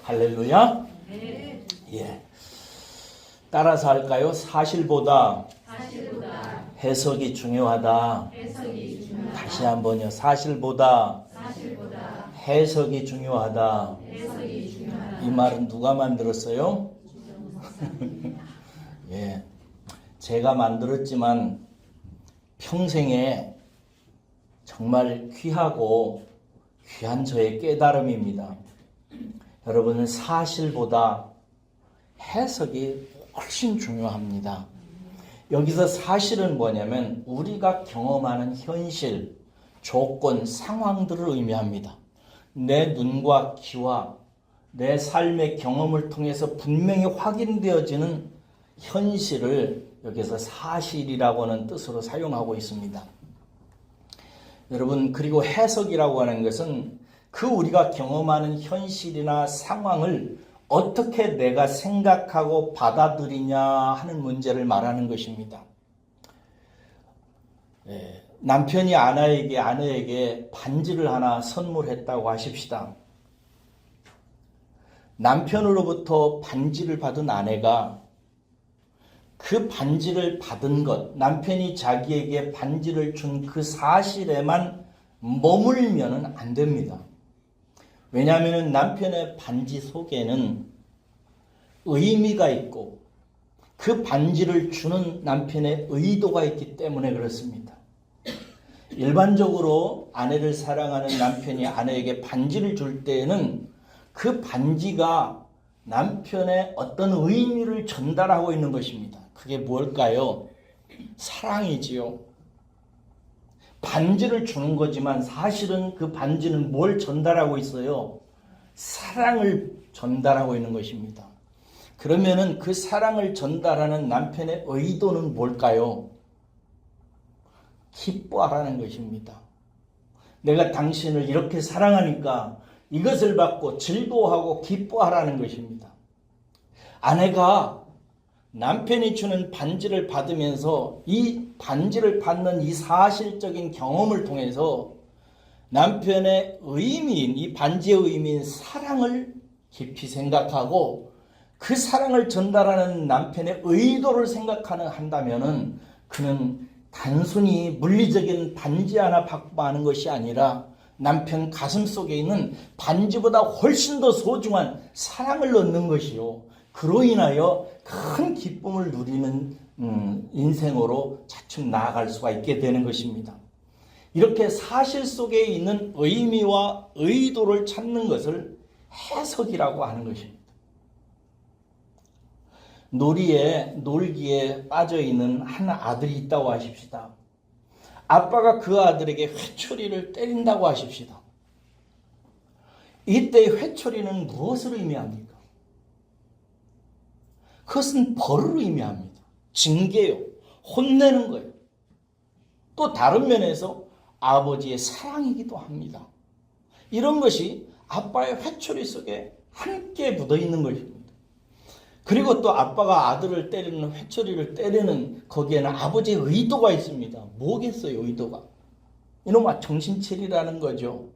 할렐루야. 네. 예. 따라서 할까요? 사실보다 해석이 중요하다. 다시 한번요. 사실보다 해석이 중요하다. 이 말은 누가 만들었어요? 예. 제가 만들었지만 평생에 정말 귀하고 귀한 저의 깨달음입니다. 여러분은 사실보다 해석이 훨씬 중요합니다. 여기서 사실은 뭐냐면 우리가 경험하는 현실, 조건, 상황들을 의미합니다. 내 눈과 귀와 내 삶의 경험을 통해서 분명히 확인되어지는 현실을 여기서 사실이라고 하는 뜻으로 사용하고 있습니다. 여러분, 그리고 해석이라고 하는 것은 그 우리가 경험하는 현실이나 상황을 어떻게 내가 생각하고 받아들이냐 하는 문제를 말하는 것입니다. 남편이 아내에게 반지를 하나 선물했다고 하십시다. 남편으로부터 반지를 받은 아내가 그 반지를 받은 것, 남편이 자기에게 반지를 준 그 사실에만 머물면은 안 됩니다. 왜냐하면 남편의 반지 속에는 의미가 있고 그 반지를 주는 남편의 의도가 있기 때문에 그렇습니다. 일반적으로 아내를 사랑하는 남편이 아내에게 반지를 줄 때에는 그 반지가 남편의 어떤 의미를 전달하고 있는 것입니다. 그게 뭘까요? 사랑이지요. 반지를 주는 거지만 사실은 그 반지는 뭘 전달하고 있어요? 사랑을 전달하고 있는 것입니다. 그러면은 그 사랑을 전달하는 남편의 의도는 뭘까요? 기뻐하라는 것입니다. 내가 당신을 이렇게 사랑하니까 이것을 받고 즐거워하고 기뻐하라는 것입니다. 아내가 남편이 주는 반지를 받으면서 이 반지를 받는 이 사실적인 경험을 통해서 남편의 의미인, 이 반지의 의미인 사랑을 깊이 생각하고 그 사랑을 전달하는 남편의 의도를 한다면은 그는 단순히 물리적인 반지 하나 받고 하는 것이 아니라 남편 가슴 속에 있는 반지보다 훨씬 더 소중한 사랑을 얻는 것이요. 그로 인하여 큰 기쁨을 누리는 인생으로 차츰 나아갈 수가 있게 되는 것입니다. 이렇게 사실 속에 있는 의미와 의도를 찾는 것을 해석이라고 하는 것입니다. 놀기에 빠져있는 한 아들이 있다고 하십시다. 아빠가 그 아들에게 회초리를 때린다고 하십시다. 이때 회초리는 무엇을 의미합니까? 그것은 벌을 의미합니다. 징계요. 혼내는 거예요. 또 다른 면에서 아버지의 사랑이기도 합니다. 이런 것이 아빠의 회초리 속에 함께 묻어있는 것입니다. 그리고 또 아빠가 아들을 때리는 회초리를 때리는 거기에는 아버지의 의도가 있습니다. 뭐겠어요, 의도가? 이놈아 정신 차리라는 거죠.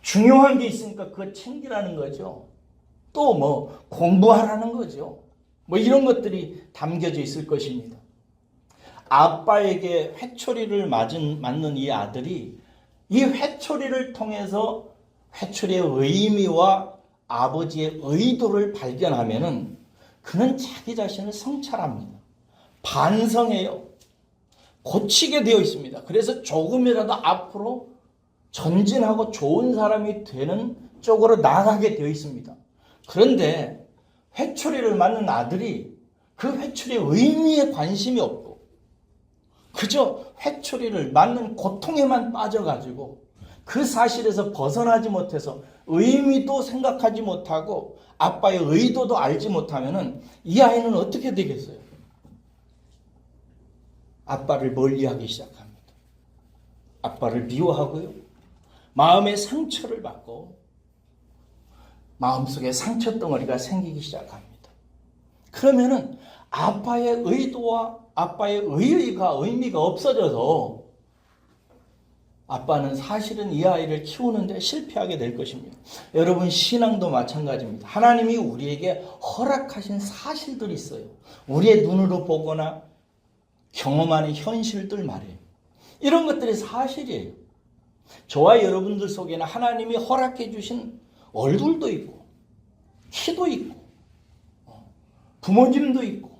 중요한 게 있으니까 그거 챙기라는 거죠. 또 뭐 공부하라는 거죠. 뭐 이런 것들이 담겨져 있을 것입니다. 아빠에게 회초리를 맞는 이 아들이 이 회초리를 통해서 회초리의 의미와 아버지의 의도를 발견하면은 그는 자기 자신을 성찰합니다. 반성해요. 고치게 되어 있습니다. 그래서 조금이라도 앞으로 전진하고 좋은 사람이 되는 쪽으로 나아가게 되어 있습니다. 그런데 회초리를 맞는 아들이 그 회초리의 의미에 관심이 없고 그저 회초리를 맞는 고통에만 빠져가지고 그 사실에서 벗어나지 못해서 의미도 생각하지 못하고 아빠의 의도도 알지 못하면은 이 아이는 어떻게 되겠어요? 아빠를 멀리하기 시작합니다. 아빠를 미워하고요. 마음의 상처를 받고 마음속에 상처 덩어리가 생기기 시작합니다. 그러면은 아빠의 의도와 아빠의 의의가 의미가 없어져서 아빠는 사실은 이 아이를 키우는데 실패하게 될 것입니다. 여러분, 신앙도 마찬가지입니다. 하나님이 우리에게 허락하신 사실들이 있어요. 우리의 눈으로 보거나 경험하는 현실들 말이에요. 이런 것들이 사실이에요. 저와 여러분들 속에는 하나님이 허락해 주신 얼굴도 있고, 키도 있고, 부모님도 있고,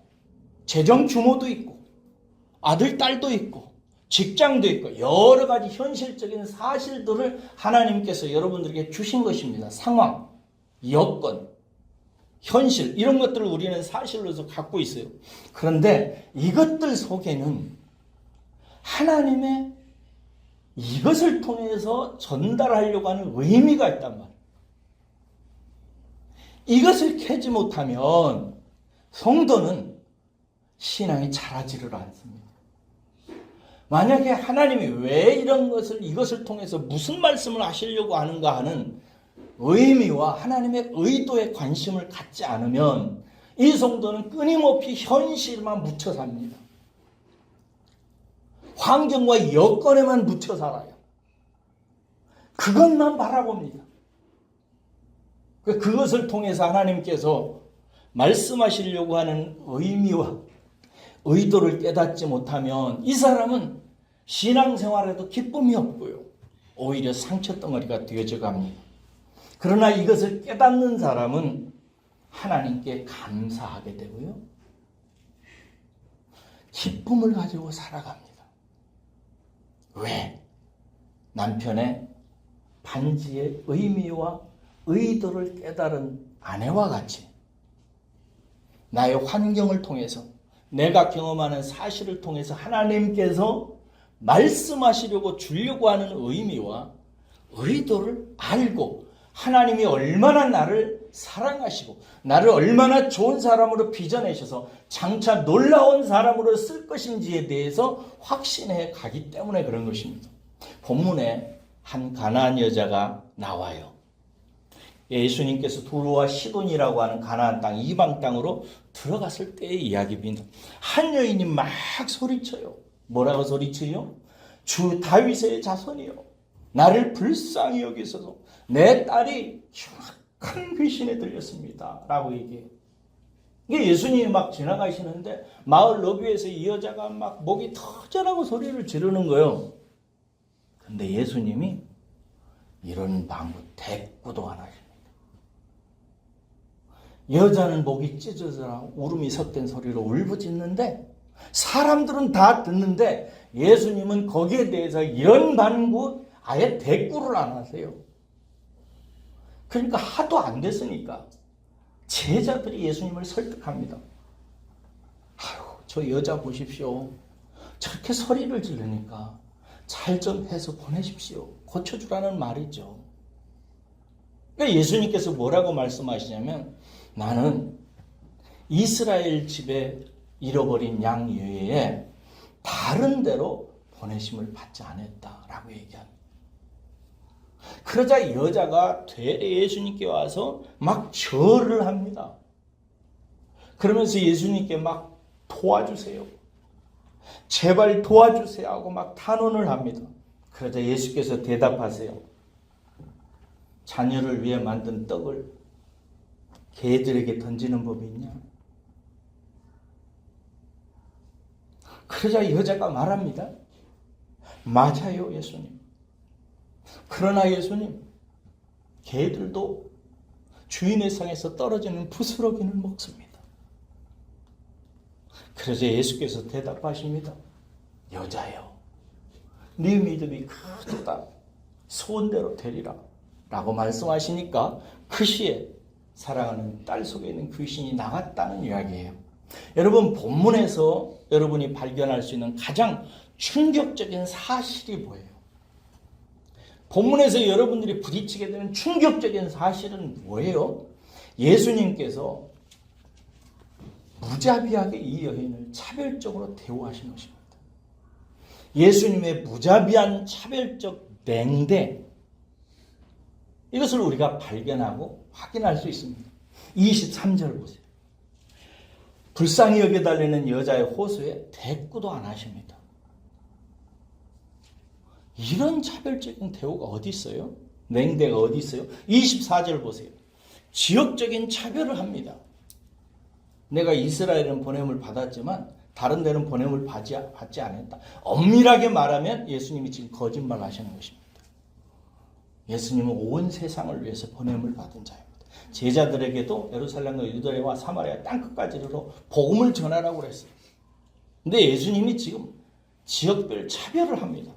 재정 규모도 있고, 아들, 딸도 있고, 직장도 있고, 여러 가지 현실적인 사실들을 하나님께서 여러분들에게 주신 것입니다. 상황, 여건, 현실, 이런 것들을 우리는 사실로서 갖고 있어요. 그런데 이것들 속에는 하나님의 이것을 통해서 전달하려고 하는 의미가 있단 말이에요. 이것을 캐지 못하면 성도는 신앙이 자라지를 않습니다. 만약에 하나님이 왜 이런 것을, 이것을 통해서 무슨 말씀을 하시려고 하는가 하는 의미와 하나님의 의도에 관심을 갖지 않으면 이 성도는 끊임없이 현실만 묻혀 삽니다. 환경과 여건에만 묻혀 살아요. 그것만 바라봅니다. 그것을 통해서 하나님께서 말씀하시려고 하는 의미와 의도를 깨닫지 못하면 이 사람은 신앙생활에도 기쁨이 없고요. 오히려 상처덩어리가 되어져 갑니다. 그러나 이것을 깨닫는 사람은 하나님께 감사하게 되고요. 기쁨을 가지고 살아갑니다. 왜? 남편의 반지의 의미와 의도를 깨달은 아내와 같이 나의 환경을 통해서 내가 경험하는 사실을 통해서 하나님께서 말씀하시려고 주려고 하는 의미와 의도를 알고 하나님이 얼마나 나를 사랑하시고 나를 얼마나 좋은 사람으로 빚어내셔서 장차 놀라운 사람으로 쓸 것인지에 대해서 확신해 가기 때문에 그런 것입니다. 본문에 한 가나안 여자가 나와요. 예수님께서 두로와 시돈이라고 하는 가나안 땅, 이방 땅으로 들어갔을 때의 이야기입니다. 한 여인이 막 소리쳐요. 뭐라고 소리쳐요? 주 다윗의 자손이요, 나를 불쌍히 여기소서. 내 딸이 흉악한 귀신에 들렸습니다 라고 얘기해요. 이게 예수님이 막 지나가시는데 마을 너비에서 이 여자가 막 목이 터져라고 소리를 지르는 거예요. 근데 예수님이 이런 방구 대꾸도 안 하십니다. 여자는 목이 찢어져라 울음이 섞인 소리로 울부짖는데 사람들은 다 듣는데 예수님은 거기에 대해서 이런 반구 아예 대꾸를 안 하세요. 그러니까 하도 안 됐으니까 제자들이 예수님을 설득합니다. 아유, 저 여자 보십시오. 저렇게 소리를 지르니까 잘 좀 해서 보내십시오. 고쳐주라는 말이죠. 그러니까 예수님께서 뭐라고 말씀하시냐면 나는 이스라엘 집에 잃어버린 양 외에 다른 데로 보내심을 받지 않았다라고 얘기합니다. 그러자 여자가 되레 예수님께 와서 막 절을 합니다. 그러면서 예수님께 막 도와주세요, 제발 도와주세요 하고 막 탄원을 합니다. 그러자 예수께서 대답하세요. 자녀를 위해 만든 떡을 개들에게 던지는 법이 있냐? 그러자 여자가 말합니다. 맞아요, 예수님. 그러나 예수님, 개들도 주인의 상에서 떨어지는 부스러기를 먹습니다. 그러자 예수께서 대답하십니다. 여자여, 네 믿음이 크다. 소원대로 되리라 라고 말씀하시니까 그 시에 사랑하는 딸 속에 있는 귀신이 나갔다는 이야기예요. 여러분, 본문에서 여러분이 발견할 수 있는 가장 충격적인 사실이 뭐예요? 본문에서 여러분들이 부딪히게 되는 충격적인 사실은 뭐예요? 예수님께서 무자비하게 이 여인을 차별적으로 대우하신 것입니다. 예수님의 무자비한 차별적 냉대, 이것을 우리가 발견하고 확인할 수 있습니다. 23절 보세요. 불쌍히 여겨달라는 여자의 호소에 대꾸도 안 하십니다. 이런 차별적인 대우가 어디 있어요? 냉대가 어디 있어요? 24절 보세요. 지역적인 차별을 합니다. 내가 이스라엘은 보냄을 받았지만 다른 데는 보냄을 받지 않았다. 엄밀하게 말하면 예수님이 지금 거짓말 하시는 것입니다. 예수님은 온 세상을 위해서 보냄을 받은 자입니다. 제자들에게도 예루살렘과 유다와 사마리아 땅끝까지로 복음을 전하라고 그랬어요. 근데 예수님이 지금 지역별 차별을 합니다.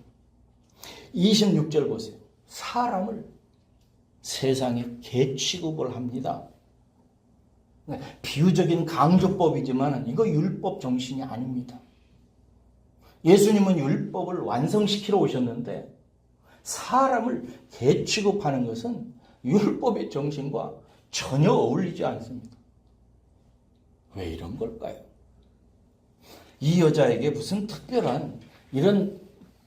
26절 보세요. 사람을 세상에 개 취급을 합니다. 비유적인 강조법이지만 이거 율법 정신이 아닙니다. 예수님은 율법을 완성시키러 오셨는데 사람을 개 취급하는 것은 율법의 정신과 전혀 어울리지 않습니다. 왜 이런 걸까요? 이 여자에게 무슨 특별한 이런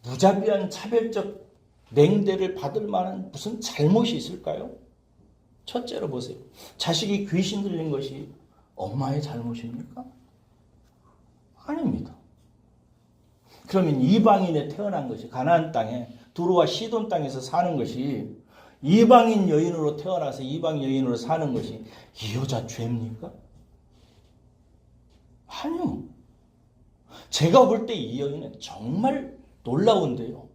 무자비한 차별적 냉대를 받을 만한 무슨 잘못이 있을까요? 첫째로 보세요. 자식이 귀신 들린 것이 엄마의 잘못입니까? 아닙니다. 그러면 이방인에 태어난 것이 가나안 땅에 두루와 시돈 땅에서 사는 것이 이방인 여인으로 태어나서 이방 여인으로 사는 것이 이 여자 죄입니까? 아니요. 제가 볼 때 이 여인은 정말 놀라운데요.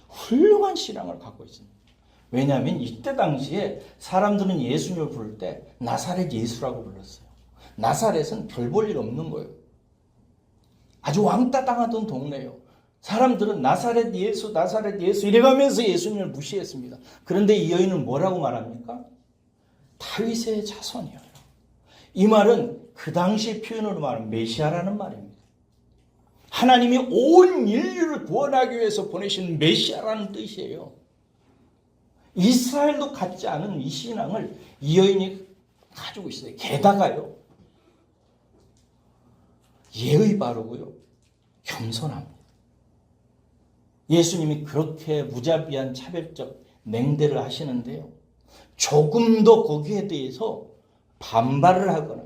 훌륭한 신앙을 갖고 있습니다. 왜냐하면 이때 당시에 사람들은 예수님을 부를 때 나사렛 예수라고 불렀어요. 나사렛은 별 볼 일 없는 거예요. 아주 왕따 당하던 동네예요. 사람들은 나사렛 예수 이래가면서 예수님을 무시했습니다. 그런데 이 여인은 뭐라고 말합니까? 다윗의 자손이에요. 이 말은 그 당시 표현으로 말하면 메시아라는 말입니다. 하나님이 온 인류를 구원하기 위해서 보내신 메시아라는 뜻이에요. 이스라엘도 갖지 않은 이 신앙을 이 여인이 가지고 있어요. 게다가요, 예의 바르고요, 겸손합니다. 예수님이 그렇게 무자비한 차별적 냉대를 하시는데요, 조금도 거기에 대해서 반발을 하거나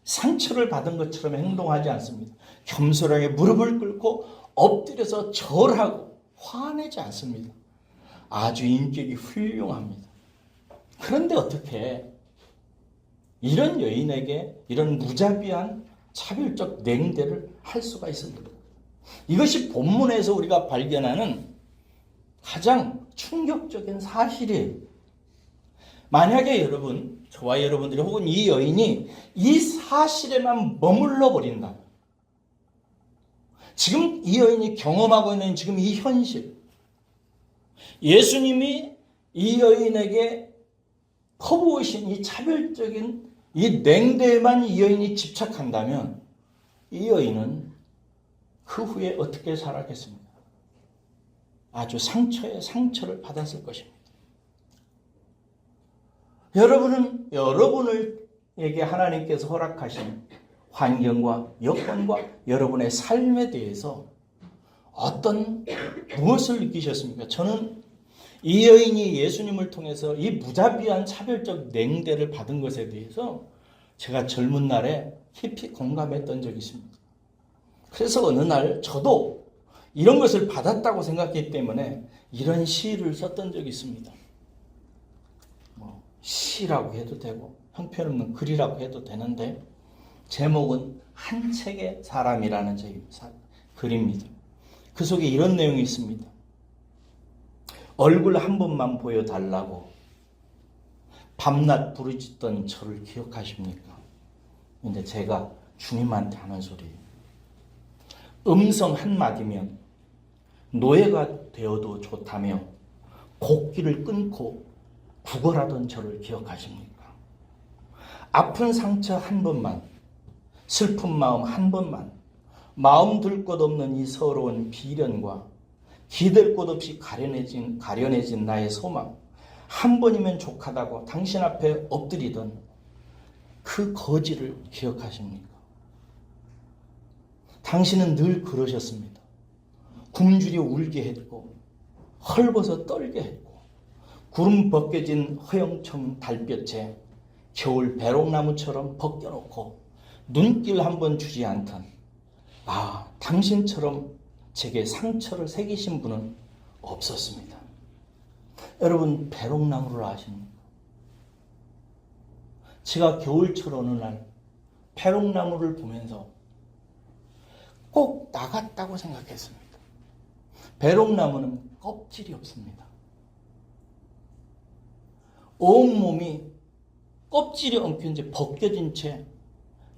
상처를 받은 것처럼 행동하지 않습니다. 겸손하게 무릎을 꿇고 엎드려서 절하고 화내지 않습니다. 아주 인격이 훌륭합니다. 그런데 어떻게 이런 여인에게 이런 무자비한 차별적 냉대를 할 수가 있습니까? 이것이 본문에서 우리가 발견하는 가장 충격적인 사실이에요. 만약에 여러분, 저와 여러분들이 혹은 이 여인이 이 사실에만 머물러 버린다. 지금 이 여인이 경험하고 있는 지금 이 현실, 예수님이 이 여인에게 퍼부으신 이 차별적인 이 냉대에만 이 여인이 집착한다면 이 여인은 그 후에 어떻게 살았겠습니까? 아주 상처에 상처를 받았을 것입니다. 여러분에게 하나님께서 허락하신 환경과 여건과 여러분의 삶에 대해서 무엇을 느끼셨습니까? 저는 이 여인이 예수님을 통해서 이 무자비한 차별적 냉대를 받은 것에 대해서 제가 젊은 날에 깊이 공감했던 적이 있습니다. 그래서 어느 날 저도 이런 것을 받았다고 생각했기 때문에 이런 시를 썼던 적이 있습니다. 시라고 해도 되고 형편없는 글이라고 해도 되는데 제목은 한 책의 사람이라는 글입니다. 그 속에 이런 내용이 있습니다. 얼굴 한 번만 보여달라고 밤낮 부르짖던 저를 기억하십니까? 근데 제가 주님한테 하는 소리예요. 음성 한마디면 노예가 되어도 좋다며 곡기를 끊고 구걸하던 저를 기억하십니까? 아픈 상처 한 번만, 슬픈 마음 한 번만, 마음 둘 곳 없는 이 서러운 비련과 기댈 곳 없이 가련해진 나의 소망, 한 번이면 족하다고 당신 앞에 엎드리던 그 거지를 기억하십니까? 당신은 늘 그러셨습니다. 굶주려 울게 했고 헐벗어 떨게 했고 구름 벗겨진 허영청 달볕에 겨울 배롱나무처럼 벗겨놓고 눈길 한번 주지 않던 당신처럼 제게 상처를 새기신 분은 없었습니다. 여러분, 배롱나무를 아십니까? 제가 겨울철 어느 날 배롱나무를 보면서 꼭 나갔다고 생각했습니다. 배롱나무는 껍질이 없습니다. 온몸이 껍질이 엉킨 채 벗겨진 채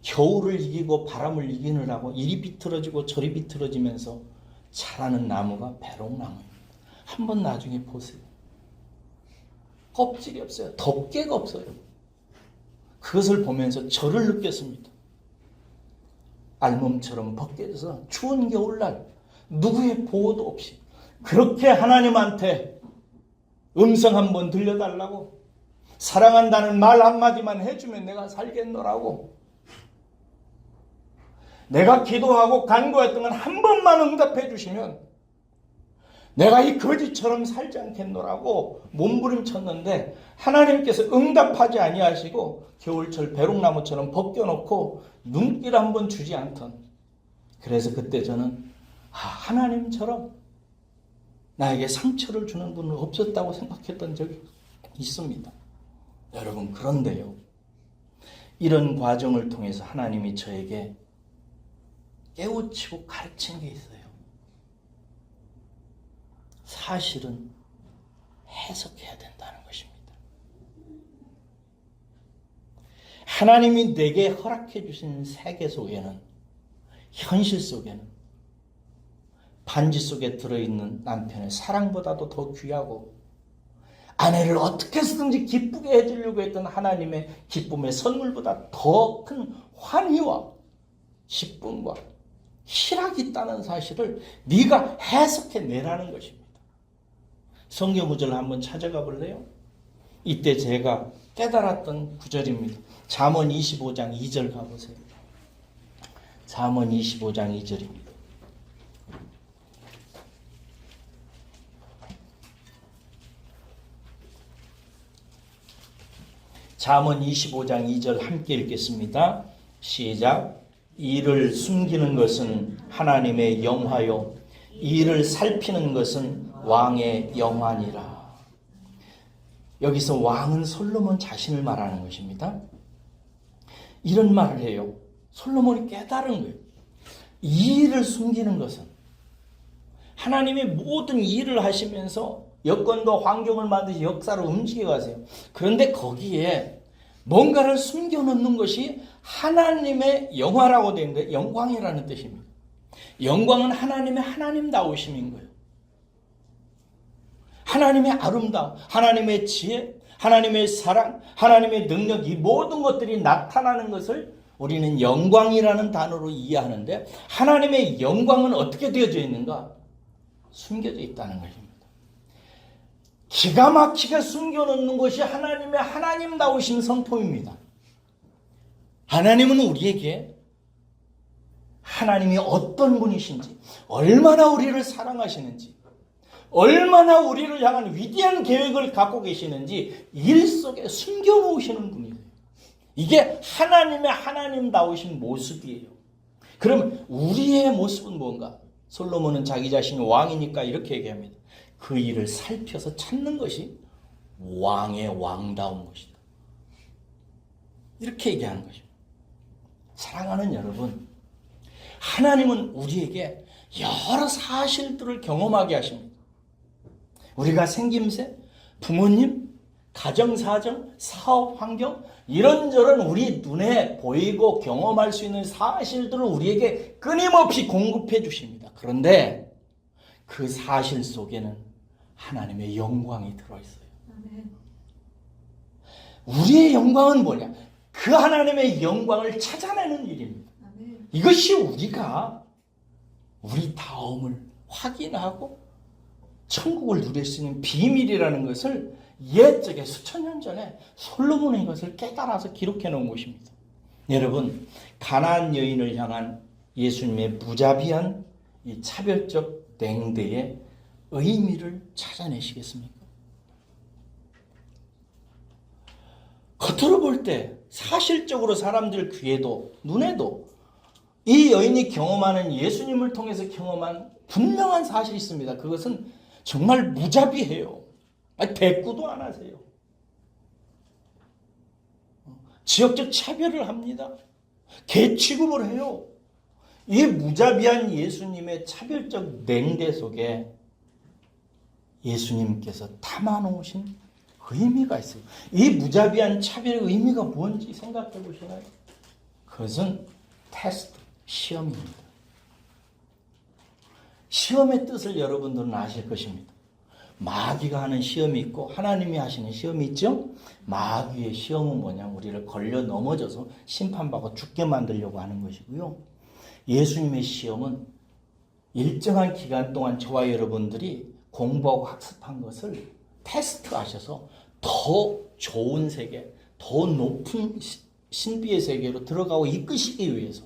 겨울을 이기고 바람을 이기느라고 이리 비틀어지고 저리 비틀어지면서 자라는 나무가 배롱나무입니다. 한번 나중에 보세요. 껍질이 없어요. 덮개가 없어요. 그것을 보면서 저를 느꼈습니다. 알몸처럼 벗겨져서 추운 겨울날 누구의 보호도 없이 그렇게 하나님한테 음성 한번 들려달라고, 사랑한다는 말 한마디만 해주면 내가 살겠노라고, 내가 기도하고 간구했던 건 한 번만 응답해 주시면 내가 이 거지처럼 살지 않겠노라고 몸부림쳤는데 하나님께서 응답하지 아니하시고 겨울철 배롱나무처럼 벗겨놓고 눈길 한번 주지 않던, 그래서 그때 저는 하나님처럼 나에게 상처를 주는 분은 없었다고 생각했던 적이 있습니다. 여러분, 그런데요, 이런 과정을 통해서 하나님이 저에게 깨우치고 가르친 게 있어요. 사실은 해석해야 된다는 것입니다. 하나님이 내게 허락해 주신 세계 속에는, 현실 속에는 반지 속에 들어있는 남편의 사랑보다도 더 귀하고, 아내를 어떻게 해서든지 기쁘게 해주려고 했던 하나님의 기쁨의 선물보다 더 큰 환희와 기쁨과 희락이 있다는 사실을 네가 해석해내라는 것입니다. 성경 구절을 한번 찾아가 볼래요? 이때 제가 깨달았던 구절입니다. 잠언 25장 2절 가보세요. 잠언 25장 2절입니다. 잠언 25장 2절 함께 읽겠습니다. 시작. 이를 숨기는 것은 하나님의 영화요, 이를 살피는 것은 왕의 영안이라. 여기서 왕은 솔로몬 자신을 말하는 것입니다. 이런 말을 해요. 솔로몬이 깨달은 거예요. 이 일을 숨기는 것은, 하나님이 모든 일을 하시면서 여건과 환경을 만드시 역사를 움직여 가세요. 그런데 거기에 뭔가를 숨겨놓는 것이 하나님의 영화라고 되어 있는데, 영광이라는 뜻입니다. 영광은 하나님의 하나님다우심인 거예요. 하나님의 아름다움, 하나님의 지혜, 하나님의 사랑, 하나님의 능력, 이 모든 것들이 나타나는 것을 우리는 영광이라는 단어로 이해하는데, 하나님의 영광은 어떻게 되어져 있는가? 숨겨져 있다는 것입니다. 기가 막히게 숨겨놓는 것이 하나님의 하나님다우신 성품입니다. 하나님은 우리에게 하나님이 어떤 분이신지, 얼마나 우리를 사랑하시는지, 얼마나 우리를 향한 위대한 계획을 갖고 계시는지 일 속에 숨겨놓으시는 분이에요. 이게 하나님의 하나님다우신 모습이에요. 그럼 우리의 모습은 뭔가? 솔로몬은 자기 자신이 왕이니까 이렇게 얘기합니다. 그 일을 살펴서 찾는 것이 왕의 왕다운 것이다. 이렇게 얘기하는 것입니다. 사랑하는 여러분, 하나님은 우리에게 여러 사실들을 경험하게 하십니다. 우리가 생김새, 부모님, 가정사정, 사업 환경, 이런저런 우리 눈에 보이고 경험할 수 있는 사실들을 우리에게 끊임없이 공급해 주십니다. 그런데 그 사실 속에는 하나님의 영광이 들어있어요. 우리의 영광은 뭐냐? 그 하나님의 영광을 찾아내는 일입니다. 이것이 우리가 우리 다음을 확인하고 천국을 누릴 수 있는 비밀이라는 것을 옛적에 수천 년 전에 솔로몬이 이것을 깨달아서 기록해 놓은 것입니다. 여러분, 가나안 여인을 향한 예수님의 무자비한 이 차별적 냉대의 의미를 찾아내시겠습니까? 겉으로 볼 때 사실적으로 사람들 귀에도 눈에도 이 여인이 경험하는, 예수님을 통해서 경험한 분명한 사실이 있습니다. 그것은 정말 무자비해요. 대꾸도 안 하세요. 지역적 차별을 합니다. 개 취급을 해요. 이 무자비한 예수님의 차별적 냉대 속에 예수님께서 담아놓으신 의미가 있어요. 이 무자비한 차별의 의미가 뭔지 생각해 보시나요? 그것은 테스트, 시험입니다. 시험의 뜻을 여러분들은 아실 것입니다. 마귀가 하는 시험이 있고 하나님이 하시는 시험이 있죠. 마귀의 시험은 뭐냐면 우리를 걸려 넘어져서 심판받고 죽게 만들려고 하는 것이고요. 예수님의 시험은 일정한 기간 동안 저와 여러분들이 공부하고 학습한 것을 테스트하셔서 더 좋은 세계, 더 높은 신비의 세계로 들어가고 이끄시기 위해서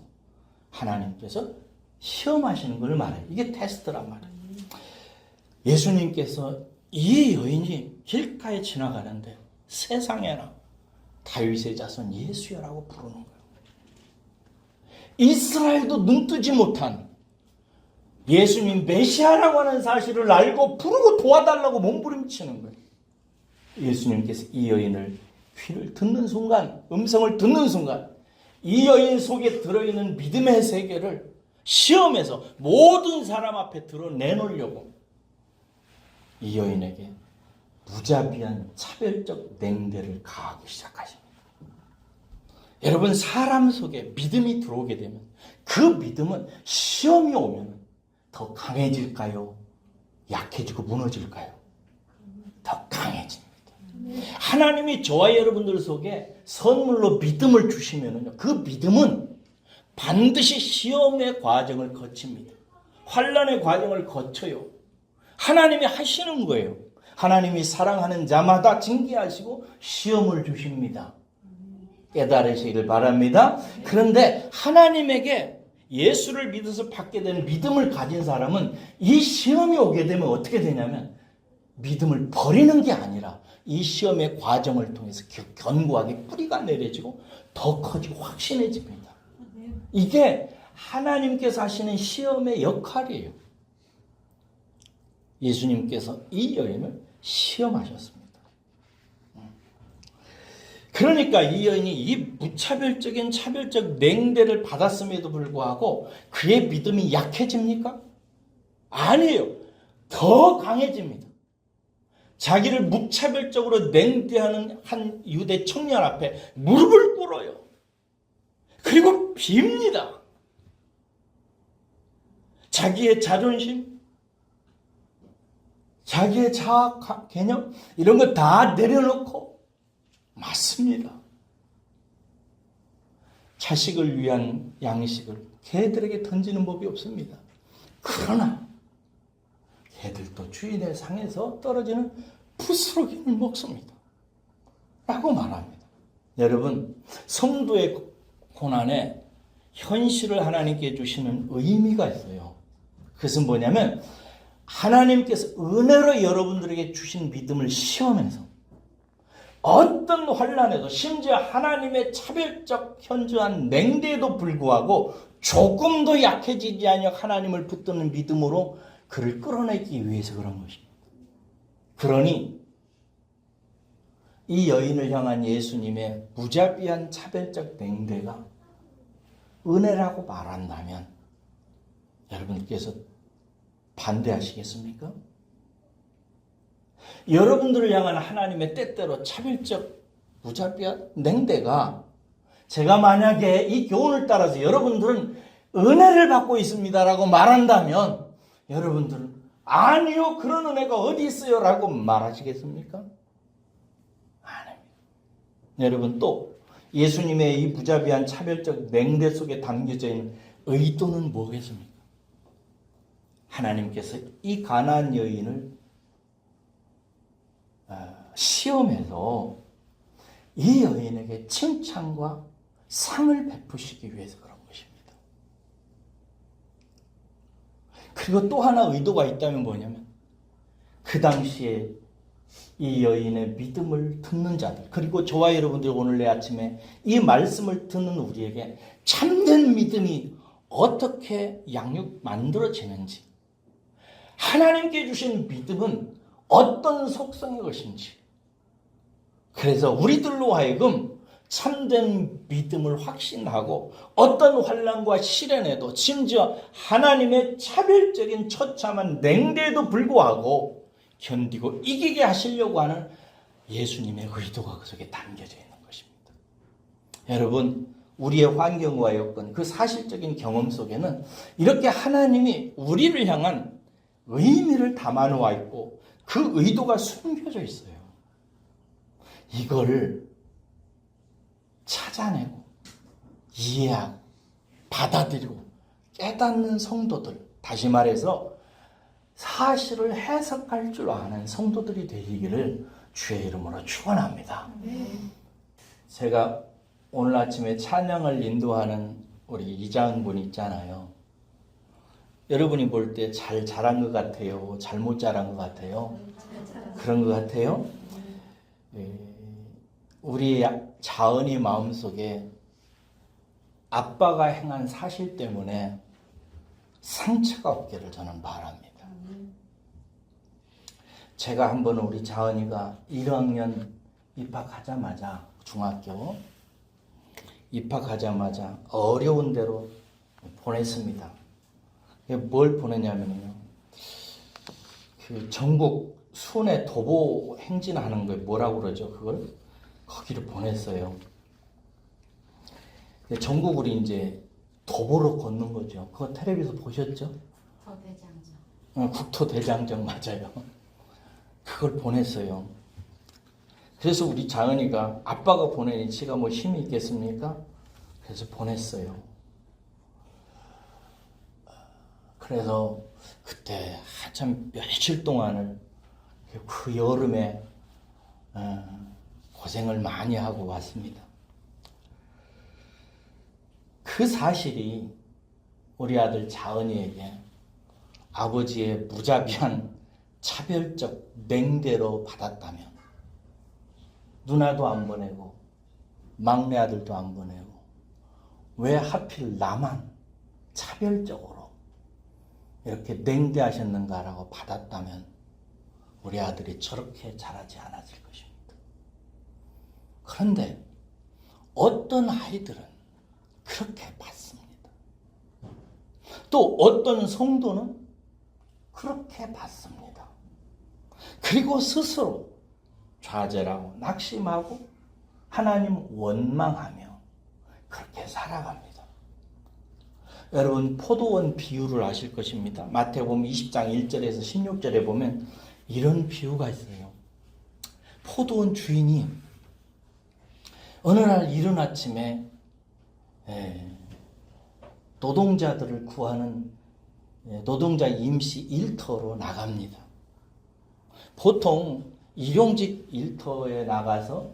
하나님께서 시험하시는 걸 말해요. 이게 테스트란 말이에요. 예수님께서 이 여인이 길가에 지나가는데 세상에나 다윗의 자손 예수야라고 부르는 거예요. 이스라엘도 눈뜨지 못한 예수님 메시아라고 하는 사실을 알고 부르고 도와달라고 몸부림치는 거예요. 예수님께서 이 여인을 귀를 듣는 순간, 음성을 듣는 순간 이 여인 속에 들어있는 믿음의 세계를 시험해서 모든 사람 앞에 드러내놓으려고 이 여인에게 무자비한 차별적 냉대를 가하기 시작하십니다. 여러분, 사람 속에 믿음이 들어오게 되면 그 믿음은 시험이 오면 더 강해질까요? 약해지고 무너질까요? 더 강해집니다. 하나님이 저와 여러분들 속에 선물로 믿음을 주시면요, 그 믿음은 반드시 시험의 과정을 거칩니다. 환난의 과정을 거쳐요. 하나님이 하시는 거예요. 하나님이 사랑하는 자마다 징계하시고 시험을 주십니다. 깨달으시길 바랍니다. 그런데 하나님에게 예수를 믿어서 받게 되는 믿음을 가진 사람은 이 시험이 오게 되면 어떻게 되냐면 믿음을 버리는 게 아니라 이 시험의 과정을 통해서 견고하게 뿌리가 내려지고 더 커지고 확신해집니다. 이게 하나님께서 하시는 시험의 역할이에요. 예수님께서 이 여인을 시험하셨습니다. 그러니까 이 여인이 이 무차별적인 차별적 냉대를 받았음에도 불구하고 그의 믿음이 약해집니까? 아니에요. 더 강해집니다. 자기를 무차별적으로 냉대하는 한 유대 청년 앞에 무릎을 꿇어요. 그리고 빕니다. 자기의 자존심, 자기의 자아 개념 이런 거 다 내려놓고 맞습니다. 자식을 위한 양식을 개들에게 던지는 법이 없습니다. 그러나 개들도 주인의 상에서 떨어지는 부스러기를 먹습니다. 라고 말합니다. 여러분, 성도의 고난에 현실을 하나님께 주시는 의미가 있어요. 그것은 뭐냐면 하나님께서 은혜로 여러분들에게 주신 믿음을 시험해서 어떤 환난에도 심지어 하나님의 차별적 현저한 냉대에도 불구하고 조금도 약해지지 아니하 하나님을 붙드는 믿음으로 그를 끌어내기 위해서 그런 것입니다. 그러니 이 여인을 향한 예수님의 무자비한 차별적 냉대가 은혜라고 말한다면 여러분께서 반대하시겠습니까? 여러분들을 향한 하나님의 때때로 차별적 무자비한 냉대가 제가 만약에 이 교훈을 따라서 여러분들은 은혜를 받고 있습니다라고 말한다면 여러분들은 아니요, 그런 은혜가 어디 있어요? 라고 말하시겠습니까? 아닙니다. 여러분, 또 예수님의 이 무자비한 차별적 냉대 속에 담겨져 있는 의도는 뭐겠습니까? 하나님께서 이 가나안 여인을 시험해서 이 여인에게 칭찬과 상을 베푸시기 위해서 그런 것입니다. 그리고 또 하나 의도가 있다면 뭐냐면 그 당시에 이 여인의 믿음을 듣는 자들, 그리고 저와 여러분들 오늘 내 아침에 이 말씀을 듣는 우리에게 참된 믿음이 어떻게 만들어지는지, 하나님께 주신 믿음은 어떤 속성의 것인지. 그래서 우리들로 하여금 참된 믿음을 확신하고 어떤 환난과 시련에도 심지어 하나님의 차별적인 처참한 냉대에도 불구하고 견디고 이기게 하시려고 하는 예수님의 의도가 그 속에 담겨져 있는 것입니다. 여러분, 우리의 환경과 여건, 그 사실적인 경험 속에는 이렇게 하나님이 우리를 향한 의미를 담아놓아 있고 그 의도가 숨겨져 있어요. 이거를 찾아내고 이해하고 받아들이고 깨닫는 성도들, 다시 말해서 사실을 해석할 줄 아는 성도들이 되기를 주의 이름으로 축원합니다. 제가 오늘 아침에 찬양을 인도하는 우리 이장군 있잖아요. 여러분이 볼 때 잘 자란 것 같아요? 잘못 자란 것 같아요? 그런 것 같아요? 우리 자은이 마음속에 아빠가 행한 사실 때문에 상처가 없기를 저는 바랍니다. 제가 한번 우리 자은이가 1학년 입학하자마자 중학교 입학하자마자 어려운 데로 보냈습니다. 뭘 보냈냐면요. 그 전국 순회 도보 행진하는 거 뭐라고 그러죠? 그걸 거기를 보냈어요. 전국을 이제 도보로 걷는 거죠. 그거 텔레비에서 보셨죠? 국토대장정. 국토대장정 맞아요. 그걸 보냈어요. 그래서 우리 자은이가 아빠가 보내니 지가 뭐 힘이 있겠습니까? 그래서 보냈어요. 그래서 그때 한참 며칠 동안을 그 여름에 고생을 많이 하고 왔습니다. 그 사실이 우리 아들 자은이에게 아버지의 무자비한 차별적 냉대로 받았다면 누나도 안 보내고 막내 아들도 안 보내고 왜 하필 나만 차별적으로 이렇게 냉대하셨는가라고 받았다면 우리 아들이 저렇게 자라지 않았을 것입니다. 그런데 어떤 아이들은 그렇게 받습니다. 또 어떤 성도는 그렇게 받습니다. 그리고 스스로 좌절하고 낙심하고 하나님 원망하며 그렇게 살아갑니다. 여러분, 포도원 비유를 아실 것입니다. 마태복음 20장 1절에서 16절에 보면 이런 비유가 있어요. 포도원 주인이 어느 날 이른 아침에 노동자들을 구하는 노동자 임시 일터로 나갑니다. 보통 일용직 일터에 나가서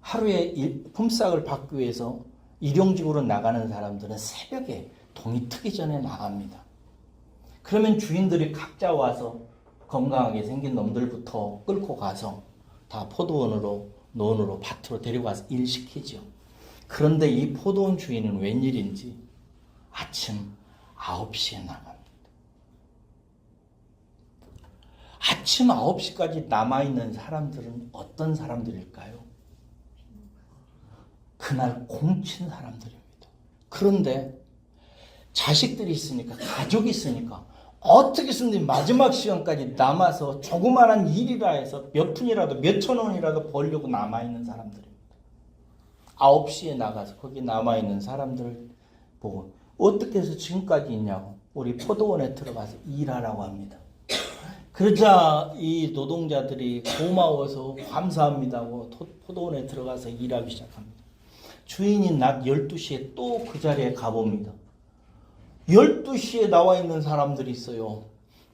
하루에 품삯을 받기 위해서 일용직으로 나가는 사람들은 새벽에 동이 트기 전에 나갑니다. 그러면 주인들이 각자 와서 건강하게 생긴 놈들부터 끌고 가서 다 포도원으로 논으로 밭으로 데리고 와서 일시키죠. 그런데 이 포도원 주인은 웬일인지 아침 9시에 나갑니다. 아침 9시까지 남아있는 사람들은 어떤 사람들일까요? 그날 공친 사람들입니다. 그런데 자식들이 있으니까, 가족이 있으니까 어떻게 쓰든지 마지막 시간까지 남아서 조그마한 일이라 해서 몇 푼이라도 몇천 원이라도 벌려고 남아있는 사람들입니다. 9시에 나가서 거기 남아있는 사람들을 보고 어떻게 해서 지금까지 있냐고 우리 포도원에 들어가서 일하라고 합니다. 그러자 이 노동자들이 고마워서 감사합니다고 포도원에 들어가서 일하기 시작합니다. 주인이 낮 12시에 또 그 자리에 가봅니다. 12시에 나와 있는 사람들이 있어요.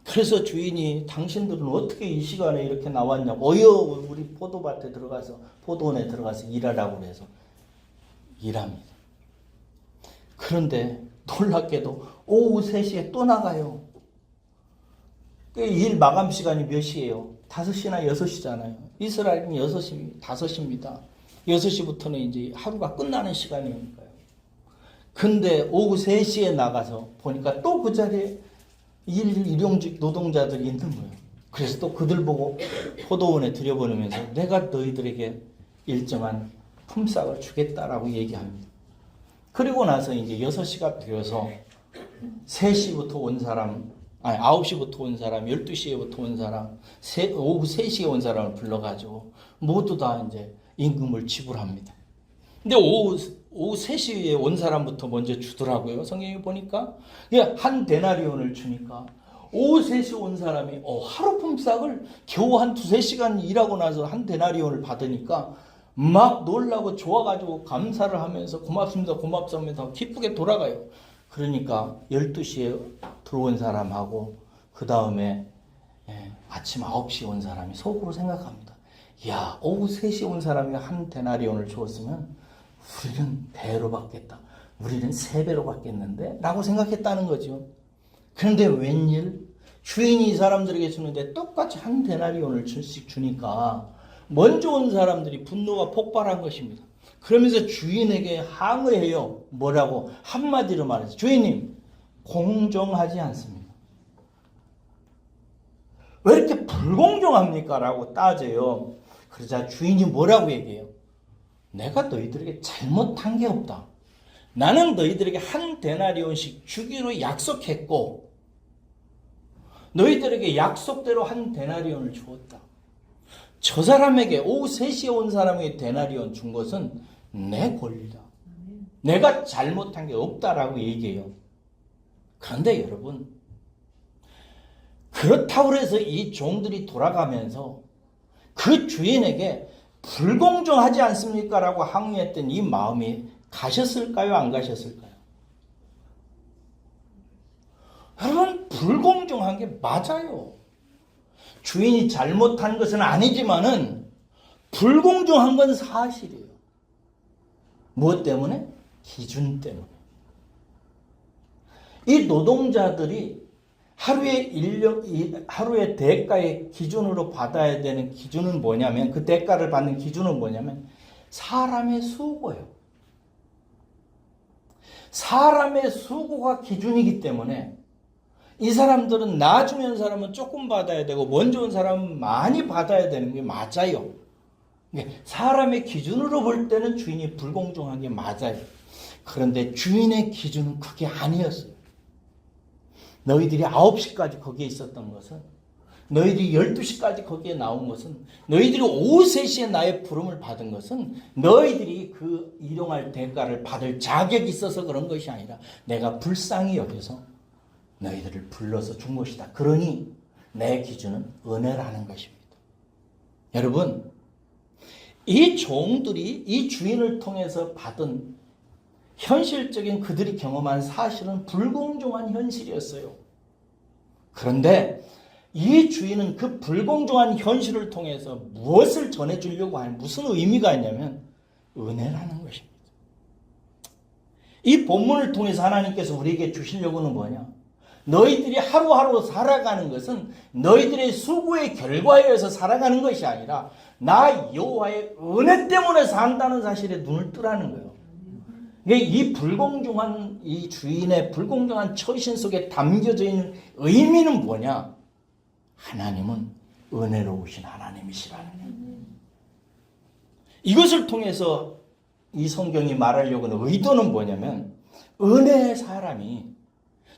그래서 주인이 당신들은 어떻게 이 시간에 이렇게 나왔냐고 우리 포도밭에 들어가서 포도원에 들어가서 일하라고 그래서 일합니다. 그런데 놀랍게도 오후 3시에 또 나가요. 일 마감 시간이 몇 시예요? 5시나 6시잖아요. 이스라엘은 6시, 5시입니다. 6시부터는 이제 하루가 끝나는 시간이니까요. 근데 오후 3시에 나가서 보니까 또 그 자리에 일용직 노동자들이 있는 거예요. 그래서 또 그들 보고 포도원에 들여보내면서 내가 너희들에게 일정한 품삯을 주겠다라고 얘기합니다. 그리고 나서 이제 6시가 되어서 3시부터 온 사람, 9시부터 온 사람, 12시부터 온 사람, 오후 3시에 온 사람을 불러가지고 모두 다 이제 임금을 지불합니다. 근데 오후 3시에 온 사람부터 먼저 주더라고요. 성경에 보니까. 한 데나리온을 주니까 오후 3시에 온 사람이 하루 품삯을 겨우 한 2-3시간 일하고 나서 한 데나리온을 받으니까 막 놀라고 좋아가지고 감사를 하면서 고맙습니다, 고맙습니다 기쁘게 돌아가요. 그러니까 12시에 들어온 사람하고 그 다음에 아침 9시에 온 사람이 속으로 생각합니다. 야, 오후 3시에 온 사람이 한 데나리온을 주었으면 우리는 배로 받겠다. 우리는 3배로 받겠는데? 라고 생각했다는 거죠. 그런데 웬일? 주인이 이 사람들에게 주는데 똑같이 한 데나리온을 주니까 먼저 온 사람들이 분노가 폭발한 것입니다. 그러면서 주인에게 항의해요. 뭐라고? 한마디로 말해서 주인님, 공정하지 않습니다. 왜 이렇게 불공정합니까? 라고 따져요. 그러자 주인이 뭐라고 얘기해요? 내가 너희들에게 잘못한 게 없다. 나는 너희들에게 한 데나리온씩 주기로 약속했고 너희들에게 약속대로 한 데나리온을 주었다. 저 사람에게 오후 3시에 온 사람에게 데나리온 준 것은 내 권리다. 내가 잘못한 게 없다라고 얘기해요. 그런데 여러분, 그렇다고 해서 이 종들이 돌아가면서 그 주인에게 불공정하지 않습니까? 라고 항의했던 이 마음이 가셨을까요? 안 가셨을까요? 여러분, 불공정한 게 맞아요. 주인이 잘못한 것은 아니지만은 불공정한 건 사실이에요. 무엇 때문에? 기준 때문에. 이 노동자들이 하루의 대가의 기준으로 받아야 되는 기준은 뭐냐면, 그 대가를 받는 기준은 뭐냐면 사람의 수고예요. 사람의 수고가 기준이기 때문에 이 사람들은 나중에 온 사람은 조금 받아야 되고 먼저 온 사람은 많이 받아야 되는 게 맞아요. 사람의 기준으로 볼 때는 주인이 불공정한 게 맞아요. 그런데 주인의 기준은 그게 아니었어요. 너희들이 9시까지 거기에 있었던 것은, 너희들이 12시까지 거기에 나온 것은, 너희들이 오후 3시에 나의 부름을 받은 것은 너희들이 그 일용할 대가를 받을 자격이 있어서 그런 것이 아니라 내가 불쌍히 여겨서 너희들을 불러서 준 것이다. 그러니 내 기준은 은혜라는 것입니다. 여러분, 이 종들이 이 주인을 통해서 받은 현실적인 그들이 경험한 사실은 불공정한 현실이었어요. 그런데 이 주인은 그 불공정한 현실을 통해서 무엇을 전해주려고 하는, 무슨 의미가 있냐면 은혜라는 것입니다. 이 본문을 통해서 하나님께서 우리에게 주시려고 하는 뭐냐? 너희들이 하루하루 살아가는 것은 너희들의 수고의 결과에 의해서 살아가는 것이 아니라 나 여호와의 은혜 때문에 산다는 사실에 눈을 뜨라는 거예요. 이 불공정한, 이 주인의 불공정한 처신 속에 담겨져 있는 의미는 뭐냐? 하나님은 은혜로우신 하나님이시라는 거예요. 이것을 통해서 이 성경이 말하려고 하는 의도는 뭐냐면, 은혜의 사람이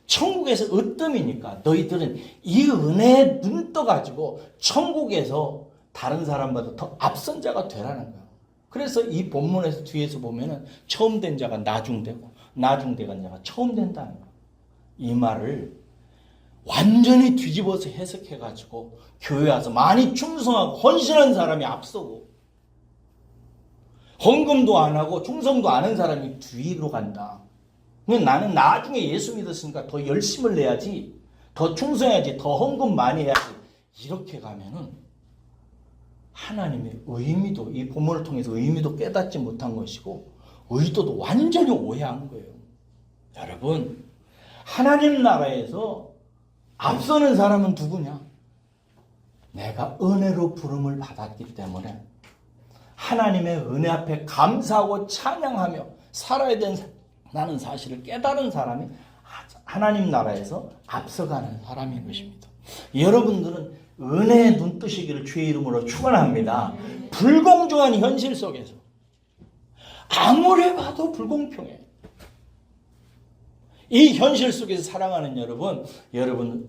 천국에서 으뜸이니까 너희들은 이 은혜에 눈 떠가지고 천국에서 다른 사람보다 더 앞선 자가 되라는 거예요. 그래서 이 본문에서 뒤에서 보면은 처음 된 자가 나중되고 나중된 자가 처음 된다는 거예요. 이 말을 완전히 뒤집어서 해석해가지고 교회 와서 많이 충성하고 헌신한 사람이 앞서고 헌금도 안 하고 충성도 안 한 사람이 뒤로 간다. 나는 나중에 예수 믿었으니까 더 열심을 내야지, 더 충성해야지, 더 헌금 많이 해야지, 이렇게 가면은 하나님의 의미도, 이 본문을 통해서 의미도 깨닫지 못한 것이고 의도도 완전히 오해한 거예요. 여러분, 하나님 나라에서 앞서는 사람은 누구냐? 내가 은혜로 부름을 받았기 때문에 하나님의 은혜 앞에 감사하고 찬양하며 살아야 된다는 사실을 깨달은 사람이 하나님 나라에서 앞서가는 사람인 것입니다. 여러분들은 은혜의 눈 뜨시기를 주의 이름으로 축원합니다. 불공정한 현실 속에서 아무리 봐도 불공평해. 이 현실 속에서 살아가는 여러분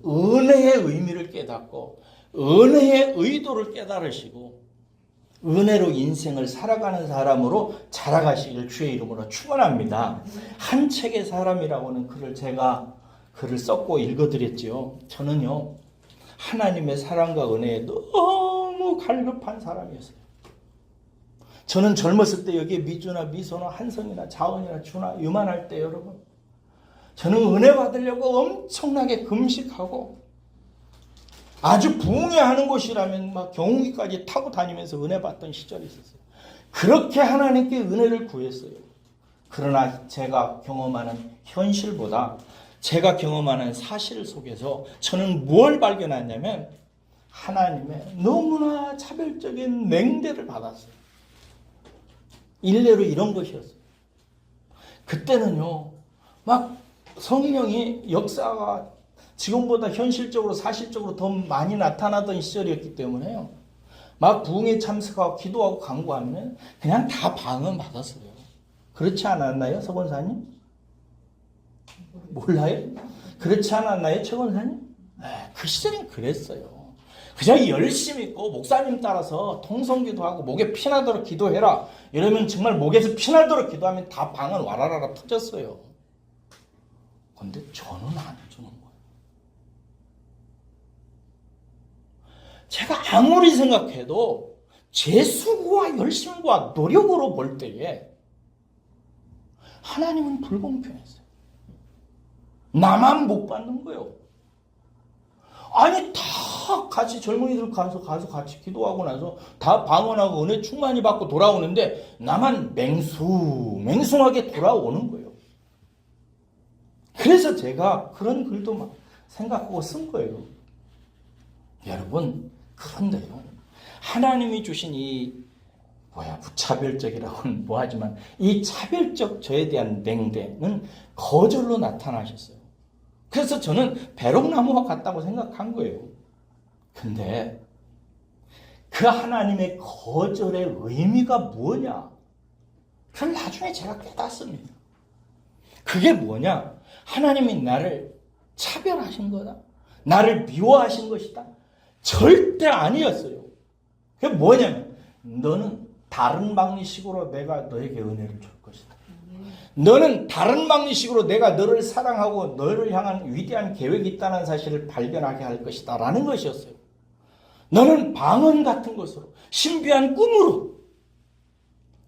은혜의 의미를 깨닫고 은혜의 의도를 깨달으시고 은혜로 인생을 살아가는 사람으로 자라가시길 주의 이름으로 축원합니다. 한 책의 사람이라고는 제가 글을 썼고 읽어드렸죠. 저는요 하나님의 사랑과 은혜에 너무 갈급한 사람이었어요. 저는 젊었을 때 여기에 미주나 미소나 한성이나 자은이나 주나 유만할 때 여러분 저는 은혜 받으려고 엄청나게 금식하고 아주 부흥회하는 곳이라면 막 경운기까지 타고 다니면서 은혜 받던 시절이 있었어요. 그렇게 하나님께 은혜를 구했어요. 그러나 제가 경험하는 현실보다 제가 경험하는 사실 속에서 저는 뭘 발견했냐면 하나님의 너무나 차별적인 냉대를 받았어요. 일례로 이런 것이었어요. 그때는요 막 성령이 역사가 지금보다 현실적으로 사실적으로 더 많이 나타나던 시절이었기 때문에요. 막 부흥에 참석하고 기도하고 간구하면 그냥 다 방언 받았어요. 그렇지 않았나요, 서 권사님? 몰라요? 그렇지 않았나요, 최 권사님? 그 시절엔 그랬어요. 그냥 열심히 있고 목사님 따라서 통성기도하고 목에 피나도록 기도해라. 이러면 정말 목에서 피나도록 기도하면 다 방언 와라라라 터졌어요. 근데 저는 안 해주는 거예요. 제가 아무리 생각해도 제 수고와 열심과 노력으로 볼 때에 하나님은 불공평했어요. 나만 못 받는 거예요. 아니 다 같이 젊은이들 가서 같이 기도하고 나서 다 방언하고 은혜 충만히 받고 돌아오는데 나만 맹숭하게 돌아오는 거예요. 그래서 제가 그런 글도 막 생각하고 쓴 거예요. 여러분 그런데요 하나님이 주신 이 무차별적이라고는 뭐하지만 이 차별적 저에 대한 냉대는 거절로 나타나셨어요. 그래서 저는 배롱나무와 같다고 생각한 거예요. 근데 그 하나님의 거절의 의미가 뭐냐? 그걸 나중에 제가 깨닫습니다. 그게 뭐냐? 하나님이 나를 차별하신 거다. 나를 미워하신 것이다. 절대 아니었어요. 그게 뭐냐면 너는 다른 방식으로 내가 너에게 은혜를 줄 것이다. 너는 다른 방식으로 내가 너를 사랑하고 너를 향한 위대한 계획이 있다는 사실을 발견하게 할 것이다 라는 것이었어요. 너는 방언 같은 것으로 신비한 꿈으로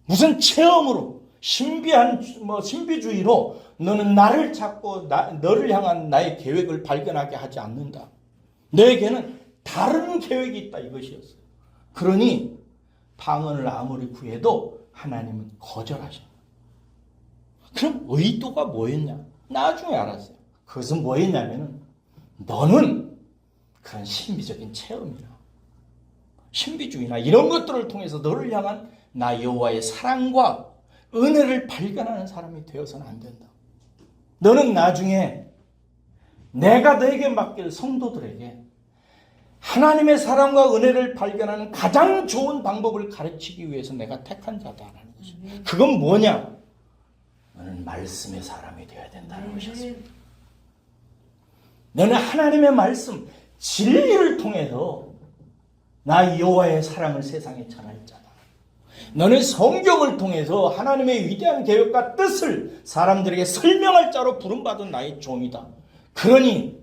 무슨 체험으로 신비주의로 너는 나를 찾고 너를 향한 나의 계획을 발견하게 하지 않는다. 너에게는 다른 계획이 있다 이것이었어요. 그러니 방언을 아무리 구해도 하나님은 거절하신 거예요. 그럼 의도가 뭐였냐? 나중에 알았어요. 그것은 뭐였냐면은 너는 그런 신비적인 체험이나 신비주의나 이런 것들을 통해서 너를 향한 나 여호와의 사랑과 은혜를 발견하는 사람이 되어서는 안 된다. 너는 나중에 내가 너에게 맡길 성도들에게 하나님의 사랑과 은혜를 발견하는 가장 좋은 방법을 가르치기 위해서 내가 택한 자다라는 것입니다. 그건 뭐냐? 너는 말씀의 사람이 되어야 된다는 것이었습니다. 너는 하나님의 말씀, 진리를 통해서 나 여호와의 사랑을 세상에 전할 자다. 너는 성경을 통해서 하나님의 위대한 계획과 뜻을 사람들에게 설명할 자로 부름받은 나의 종이다. 그러니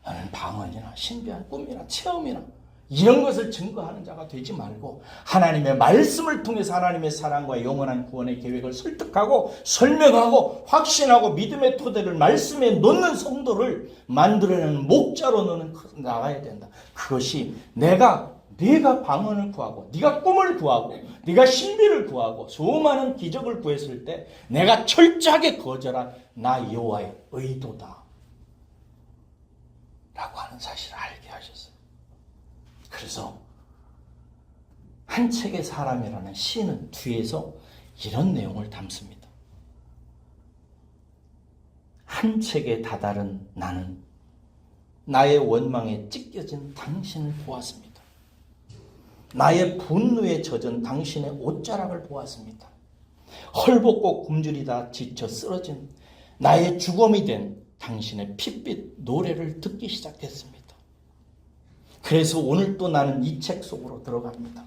너는 방언이나 신비한 꿈이나 체험이나 이런 것을 증거하는 자가 되지 말고 하나님의 말씀을 통해서 하나님의 사랑과 영원한 구원의 계획을 설득하고 설명하고 확신하고 믿음의 토대를 말씀에 놓는 성도를 만들어내는 목자로 너는 나가야 된다. 그것이 네가 방언을 구하고 네가 꿈을 구하고 네가 신비를 구하고 수많은 기적을 구했을 때 내가 철저하게 거절한 나 여호와의 의도다 라고 하는 사실을 알게 하셨어요. 그래서 한 책의 사람이라는 시는 뒤에서 이런 내용을 담습니다. 한 책에 다다른 나는 나의 원망에 찢겨진 당신을 보았습니다. 나의 분노에 젖은 당신의 옷자락을 보았습니다. 헐벗고 굶주리다 지쳐 쓰러진 나의 주검이 된 당신의 핏빛 노래를 듣기 시작했습니다. 그래서 오늘 또 나는 이 책 속으로 들어갑니다.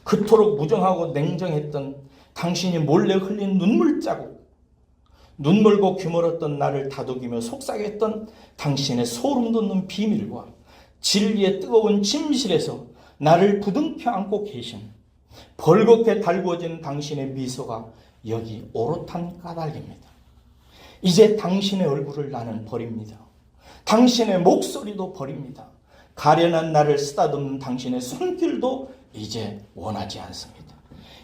그토록 무정하고 냉정했던 당신이 몰래 흘린 눈물 자국, 눈물고 규모렀던 나를 다독이며 속삭였던 당신의 소름 돋는 비밀과 진리의 뜨거운 침실에서 나를 부둥켜 안고 계신 벌겋게 달구어진 당신의 미소가 여기 오롯한 까닭입니다. 이제 당신의 얼굴을 나는 버립니다. 당신의 목소리도 버립니다. 가련한 나를 쓰다듬는 당신의 손길도 이제 원하지 않습니다.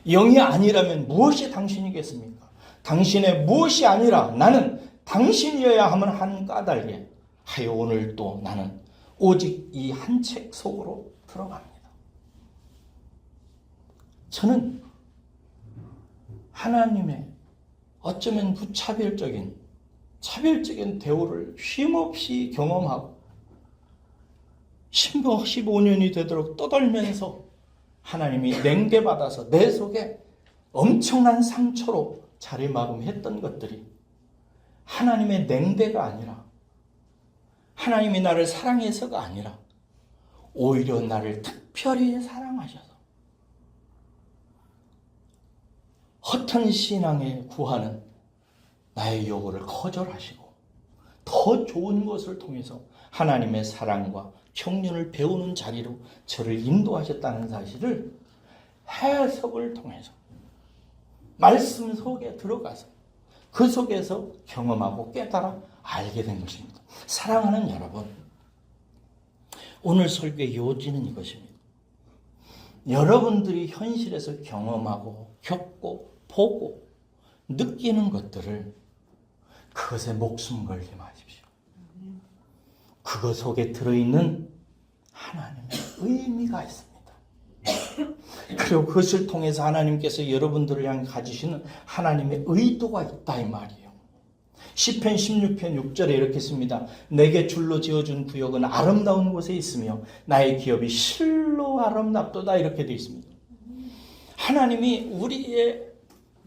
영이 아니라면 무엇이 당신이겠습니까? 당신의 무엇이 아니라 나는 당신이어야 하면 한 까닭에 하여 오늘 또 나는 오직 이 한 책 속으로 들어갑니다. 저는 하나님의 어쩌면 차별적인 대우를 쉼없이 경험하고 15년이 되도록 떠돌면서 하나님이 냉대받아서 내 속에 엄청난 상처로 자리마름했던 것들이 하나님의 냉대가 아니라 하나님이 나를 사랑해서가 아니라 오히려 나를 특별히 사랑하셔서 허탄 신앙에 구하는 나의 요구를 거절하시고 더 좋은 것을 통해서 하나님의 사랑과 평륜을 배우는 자리로 저를 인도하셨다는 사실을 해석을 통해서 말씀 속에 들어가서 그 속에서 경험하고 깨달아 알게 된 것입니다. 사랑하는 여러분, 오늘 설교의 요지는 이것입니다. 여러분들이 현실에서 경험하고 겪고 보고 느끼는 것들을 그것에 목숨 걸게 마십시오. 그것 속에 들어있는 하나님의 의미가 있습니다. 그리고 그것을 통해서 하나님께서 여러분들을 향해 가지시는 하나님의 의도가 있다 이 말이에요. 시편 16편 6절에 이렇게 씁니다. 내게 줄로 지어준 구역은 아름다운 곳에 있으며 나의 기업이 실로 아름답도다 이렇게 되어 있습니다. 하나님이 우리의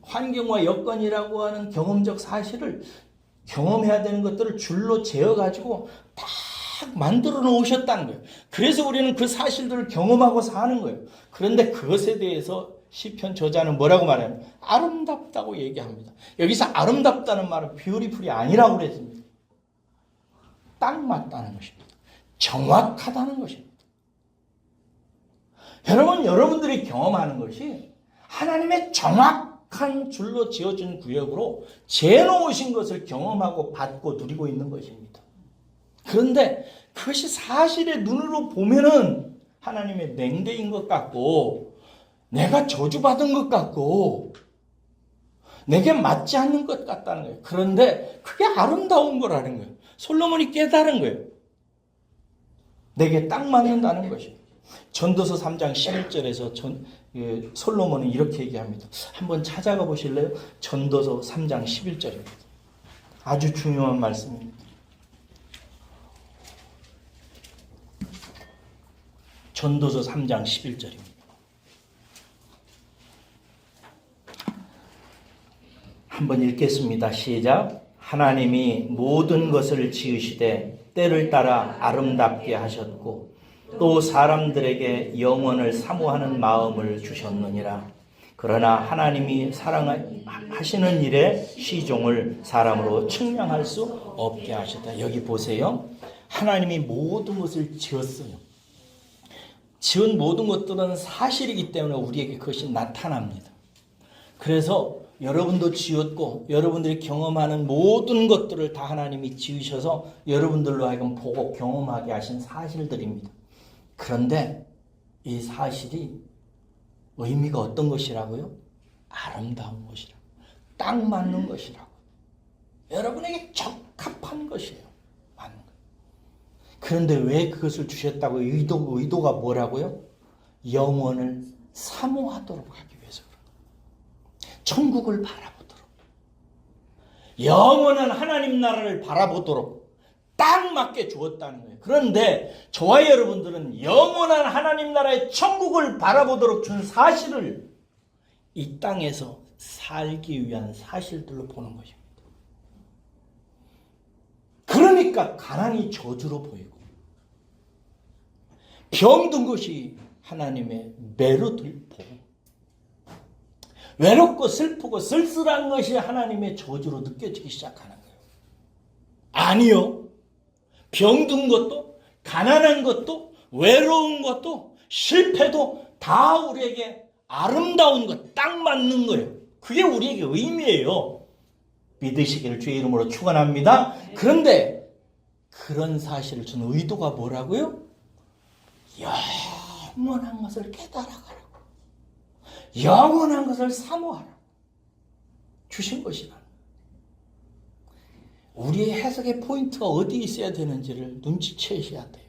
환경과 여건이라고 하는 경험적 사실을 경험해야 되는 것들을 줄로 재어가지고 딱 만들어 놓으셨다는 거예요. 그래서 우리는 그 사실들을 경험하고 사는 거예요. 그런데 그것에 대해서 시편 저자는 뭐라고 말하냐면 아름답다고 얘기합니다. 여기서 아름답다는 말은 뷰티풀이 아니라고 그랬습니다. 딱 맞다는 것입니다. 정확하다는 것입니다. 여러분들이 경험하는 것이 하나님의 정확한 줄로 지어준 구역으로 재놓으신 것을 경험하고 받고 누리고 있는 것입니다. 그런데 그것이 사실의 눈으로 보면은 하나님의 냉대인 것 같고 내가 저주받은 것 같고 내게 맞지 않는 것 같다는 거예요. 그런데 그게 아름다운 거라는 거예요. 솔로몬이 깨달은 거예요. 내게 딱 맞는다는 것이에요. 전도서 3장 11절에서 솔로몬은 이렇게 얘기합니다. 한번 찾아가 보실래요? 전도서 3장 11절입니다. 아주 중요한 말씀입니다. 전도서 3장 11절입니다. 한번 읽겠습니다. 시작. 하나님이 모든 것을 지으시되 때를 따라 아름답게 하셨고 또 사람들에게 영원을 사모하는 마음을 주셨느니라. 그러나 하나님이 사랑하시는 일에 시종을 사람으로 측량할 수 없게 하셨다. 여기 보세요. 하나님이 모든 것을 지었어요. 지은 모든 것들은 사실이기 때문에 우리에게 그것이 나타납니다. 그래서 여러분도 지었고 여러분들이 경험하는 모든 것들을 다 하나님이 지으셔서 여러분들로 하여금 보고 경험하게 하신 사실들입니다. 그런데 이 사실이 의미가 어떤 것이라고요? 아름다운 것이라고, 딱 맞는 것이라고, 여러분에게 적합한 것이에요. 맞는 것. 그런데 왜 그것을 주셨다고? 의도가 뭐라고요? 영원을 사모하도록 하기 위해서 그래요. 천국을 바라보도록. 영원한 하나님 나라를 바라보도록 딱 맞게 주었다는 거예요. 그런데 저와 여러분들은 영원한 하나님 나라의 천국을 바라보도록 준 사실을 이 땅에서 살기 위한 사실들로 보는 것입니다. 그러니까 가난이 저주로 보이고 병든 것이 하나님의 매로 들보고 외롭고 슬프고 쓸쓸한 것이 하나님의 저주로 느껴지기 시작하는 거예요. 아니요. 병든 것도 가난한 것도 외로운 것도 실패도 다 우리에게 아름다운 것, 딱 맞는 거예요. 그게 우리에게 의미예요. 믿으시기를 주의 이름으로 축원합니다. 그런데 그런 사실을 준 의도가 뭐라고요? 영원한 것을 깨달아가라고. 영원한 것을 사모하라고 주신 것이라. 우리의 해석의 포인트가 어디에 있어야 되는지를 눈치채셔야 돼요.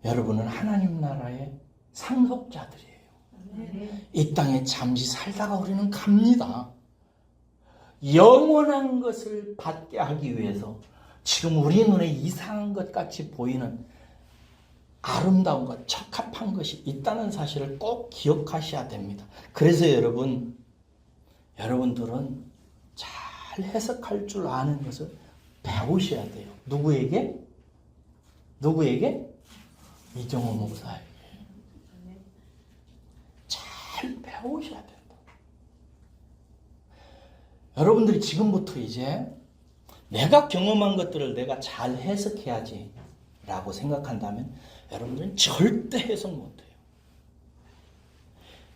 여러분은 하나님 나라의 상속자들이에요. 이 땅에 잠시 살다가 우리는 갑니다. 영원한 것을 받게 하기 위해서 지금 우리 눈에 이상한 것 같이 보이는 아름다운 것, 적합한 것이 있다는 사실을 꼭 기억하셔야 됩니다. 그래서 여러분들은 잘 해석할 줄 아는 것을 배우셔야 돼요. 누구에게? 이정호 목사에게. 잘 배우셔야 된다. 여러분들이 지금부터 이제 내가 경험한 것들을 내가 잘 해석해야지 라고 생각한다면 여러분들은 절대 해석 못해요.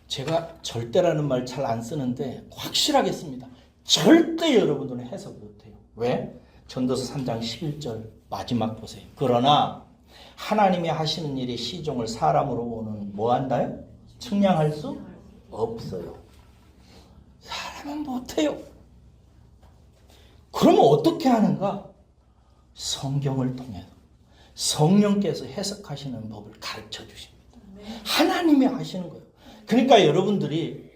제가 절대라는 말 잘 안 쓰는데 확실하겠습니다. 절대 여러분들은 해석 못해요. 왜? 전도서 3장 11절 마지막 보세요. 그러나 하나님이 하시는 일이 시종을 사람으로는 뭐 한다요? 측량할 수 없어요. 사람은 못해요. 그러면 어떻게 하는가? 성경을 통해서 성령께서 해석하시는 법을 가르쳐 주십니다. 하나님이 하시는 거예요. 그러니까 여러분들이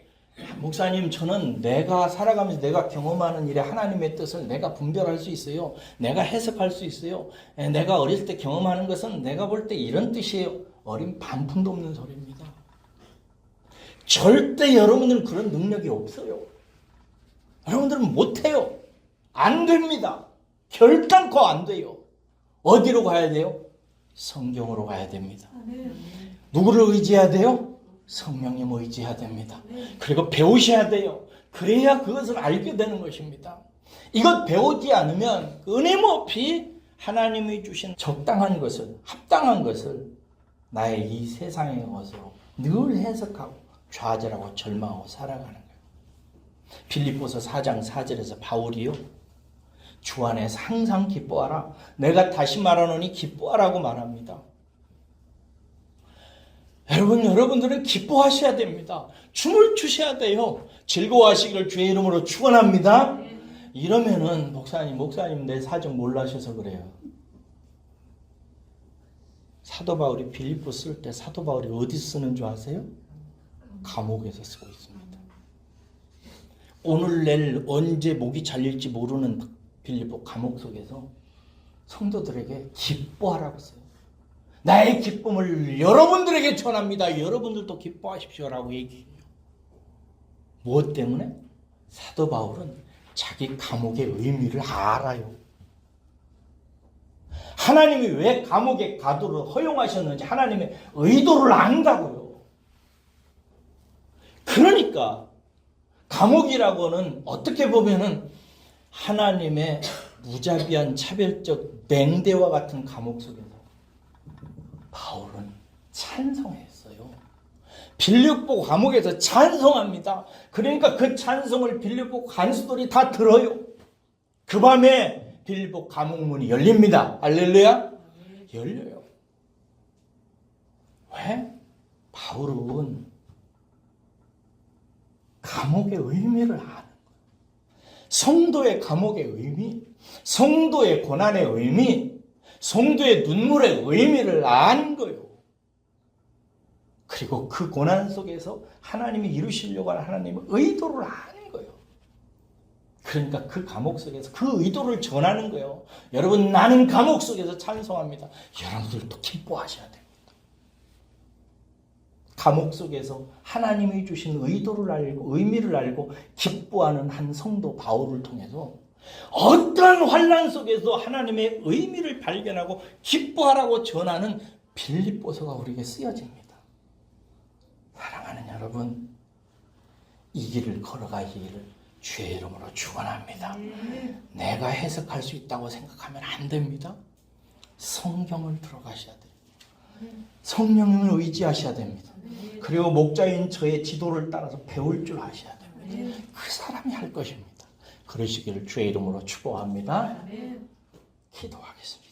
목사님, 저는 내가 살아가면서 내가 경험하는 일에 하나님의 뜻을 내가 분별할 수 있어요. 내가 해석할 수 있어요. 내가 어렸을 때 경험하는 것은 내가 볼 때 이런 뜻이에요. 어린 반푼도 없는 소리입니다. 절대 여러분들은 그런 능력이 없어요. 여러분들은 못해요. 안 됩니다. 결단코 안 돼요. 어디로 가야 돼요? 성경으로 가야 됩니다. 누구를 의지해야 돼요? 성령님 의지해야 됩니다. 그리고 배우셔야 돼요. 그래야 그것을 알게 되는 것입니다. 이것 배우지 않으면 끊임없이 하나님이 주신 적당한 것을, 합당한 것을 나의 이 세상의 것으로 늘 해석하고 좌절하고 절망하고 살아가는 거예요. 빌립보서 4장 4절에서 바울이요, 주 안에서 항상 기뻐하라. 내가 다시 말하노니 기뻐하라고 말합니다. 여러분들은 기뻐하셔야 됩니다. 춤을 추셔야 돼요. 즐거워하시기를 주의 이름으로 축원합니다. 이러면은 목사님 내 사정 몰라셔서 그래요. 사도 바울이 빌립보 쓸 때 사도 바울이 어디서 쓰는 줄 아세요? 감옥에서 쓰고 있습니다. 오늘 내일 언제 목이 잘릴지 모르는 빌립보 감옥 속에서 성도들에게 기뻐하라고 써요. 나의 기쁨을 여러분들에게 전합니다. 여러분들도 기뻐하십시오라고 얘기해요. 무엇 때문에? 사도 바울은 자기 감옥의 의미를 알아요. 하나님이 왜 감옥에 가도록 허용하셨는지 하나님의 의도를 안다고요. 그러니까 감옥이라고는 어떻게 보면은 하나님의 무자비한 차별적 맹대와 같은 감옥 속에서 바울은 찬송했어요. 빌립보 감옥에서 찬송합니다. 그러니까 그 찬송을 빌립보 간수들이 다 들어요. 그 밤에 빌립보 감옥문이 열립니다. 할렐루야. 열려요. 왜? 바울은 감옥의 의미를 아는 거예요. 성도의 감옥의 의미, 성도의 고난의 의미, 성도의 눈물의 의미를 아는 거예요. 그리고 그 고난 속에서 하나님이 이루시려고 하는 하나님의 의도를 아는 거예요. 그러니까 그 감옥 속에서 그 의도를 전하는 거예요. 여러분, 나는 감옥 속에서 찬송합니다. 여러분들도 기뻐하셔야 됩니다. 감옥 속에서 하나님이 주신 의도를 알고 의미를 알고 기뻐하는 한 성도 바울을 통해서 어떠한 환난 속에서 하나님의 의미를 발견하고 기뻐하라고 전하는 빌립보서가 우리에게 쓰여집니다. 사랑하는 여러분, 이 길을 걸어가기를 주의 이름으로 축원합니다. 내가 해석할 수 있다고 생각하면 안 됩니다. 성경을 들어가셔야 돼요. 성령을 의지하셔야 됩니다. 그리고 목자인 저의 지도를 따라서 배울 줄 아셔야 됩니다. 그 사람이 할 것입니다. 그러시기를 주의 이름으로 축복합니다. 기도하겠습니다.